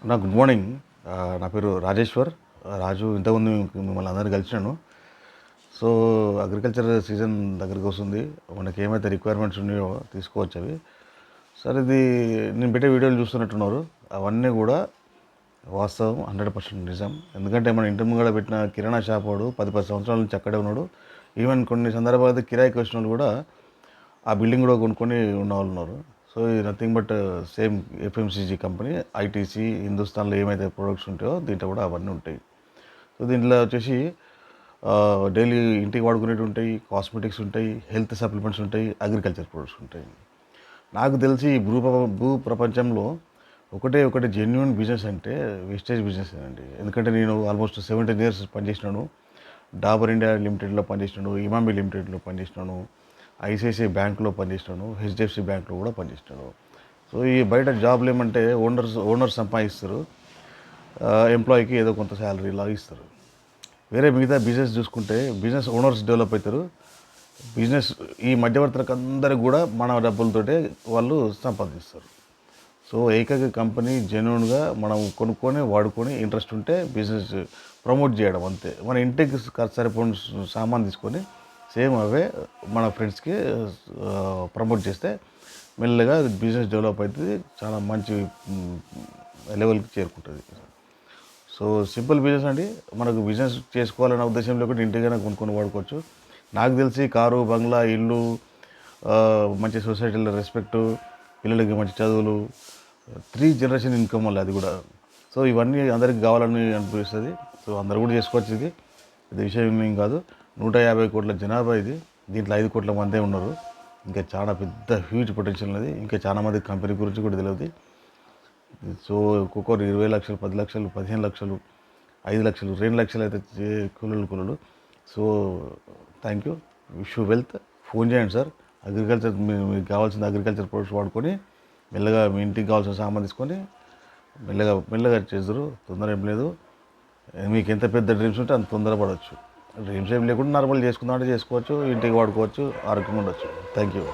Good morning. నా పేరు రాజేశ్వర్. రాజు. ఇంతకుముందు మిమ్మల్ని అందరినీ కలిసినాను. సో అగ్రికల్చర్ సీజన్ దగ్గరికి వస్తుంది. మనకి ఏమైతే రిక్వైర్మెంట్స్ ఉన్నాయో తీసుకోవచ్చు అవి. సార్ ఇది నేను పెట్టే వీడియోలు చూస్తున్నట్టున్నారు. అవన్నీ కూడా వాస్తవం, 100% నిజం. ఎందుకంటే మన ఇంటి ముంగడ పెట్టిన కిరాణా షాప్ వాడు 10 సంవత్సరాల నుంచి అక్కడే ఉన్నాడు. ఈవెన్ కొన్ని సందర్భాలు కిరాయికి వచ్చిన వాళ్ళు కూడా ఆ బిల్డింగ్ కూడా కొనుక్కొని ఉన్న వాళ్ళు ఉన్నారు. సో ఇది nothing but same FMCG company, ITC, హిందుస్థాన్లో ఏమైతే ప్రొడక్ట్స్ ఉంటాయో దీంట్లో కూడా అవన్నీ ఉంటాయి. సో దీంట్లో వచ్చేసి డైలీ ఇంటికి వాడుకునేవి ఉంటాయి, కాస్మెటిక్స్ ఉంటాయి, హెల్త్ సప్లిమెంట్స్ ఉంటాయి, అగ్రికల్చర్ ప్రొడక్ట్స్ ఉంటాయి. నాకు తెలిసి భూ ప్రపంచంలో ఒకటి జెన్యున్ బిజినెస్ అంటే వెస్టేజ్ బిజినెస్ అండి. ఎందుకంటే నేను ఆల్మోస్ట్ 17 years పనిచేసినాను. డాబర్ ఇండియా లిమిటెడ్లో పనిచేసినాను, ఇమామి లిమిటెడ్లో పనిచేసినాను, ఐసిఐసిఐ బ్యాంక్లో పనిచేసినాను, హెచ్డిఎఫ్సి బ్యాంక్లో కూడా పనిచేసినాను. సో ఈ బయట జాబ్లు ఏమంటే ఓనర్స్ సంపాదిస్తారు, ఎంప్లాయీకి ఏదో కొంత శాలరీ లాగా ఇస్తారు. వేరే మిగతా బిజినెస్ చూసుకుంటే బిజినెస్ ఓనర్స్ డెవలప్ అవుతారు. బిజినెస్ ఈ మధ్యవర్తులకు అందరికి కూడా మన డబ్బులతోటే వాళ్ళు సంపాదిస్తారు. సో ఏకైక కంపెనీ జెన్యున్గా మనం కొనుక్కొని వాడుకొని ఇంట్రెస్ట్ ఉంటే బిజినెస్ ప్రమోట్ చేయడం అంతే. మన ఇంటికి సరిపోయిన సామాన్ తీసుకొని సేమ్ అవే మన ఫ్రెండ్స్కి ప్రమోట్ చేస్తే మెల్లగా బిజినెస్ డెవలప్ అవుతుంది, చాలా మంచి లెవెల్కి చేరుకుంటుంది. సో సింపుల్ బిజినెస్ అండి. మనకు బిజినెస్ చేసుకోవాలనే ఉద్దేశం లేకుండా ఇంటికైనా కొనుక్కొని వాడుకోవచ్చు. నాకు తెలిసి కారు, బంగ్లా, ఇల్లు, మంచి సొసైటీలో రెస్పెక్టు, పిల్లలకి మంచి చదువులు, 3 generation ఇన్కమ్ వల్ల అది కూడా. సో ఇవన్నీ అందరికీ కావాలని అనిపిస్తుంది. సో అందరు కూడా చేసుకోవచ్చు. ఇది విషయం ఏం కాదు. 150 కోట్ల జనాభా ఇది. దీంట్లో 5 కోట్ల మందే ఉన్నారు. ఇంకా చాలా పెద్ద హ్యూజ్ పొటెన్షియల్ ఉన్నది. ఇంకా చాలా మంది కంపెనీ గురించి కూడా తెలియదు. సో ఒక్కొక్కరు 20 లక్షలు, 10 లక్షలు, 15 లక్షలు, 5 లక్షలు, 2 లక్షలు అయితే కూలీలు. So thank you. Wish you wealth. Phone చేయండి సార్. అగ్రికల్చర్ మీకు కావాల్సిన అగ్రికల్చర్ ప్రొడక్ట్స్ వాడుకొని మెల్లగా మీ ఇంటికి కావాల్సిన సామాన్ తీసుకొని మెల్లగా చేద్దరు. తొందర ఏం లేదు. మీకు ఎంత పెద్ద డ్రీమ్స్ ఉంటే అంత తొందరపడవచ్చు. డ్రీమ్స్ ఏం లేకుండా నార్మల్ చేసుకుందామంటే చేసుకోవచ్చు, ఇంటికి వాడుకోవచ్చు, ఆరోగ్యంగా ఉండొచ్చు. Thank you.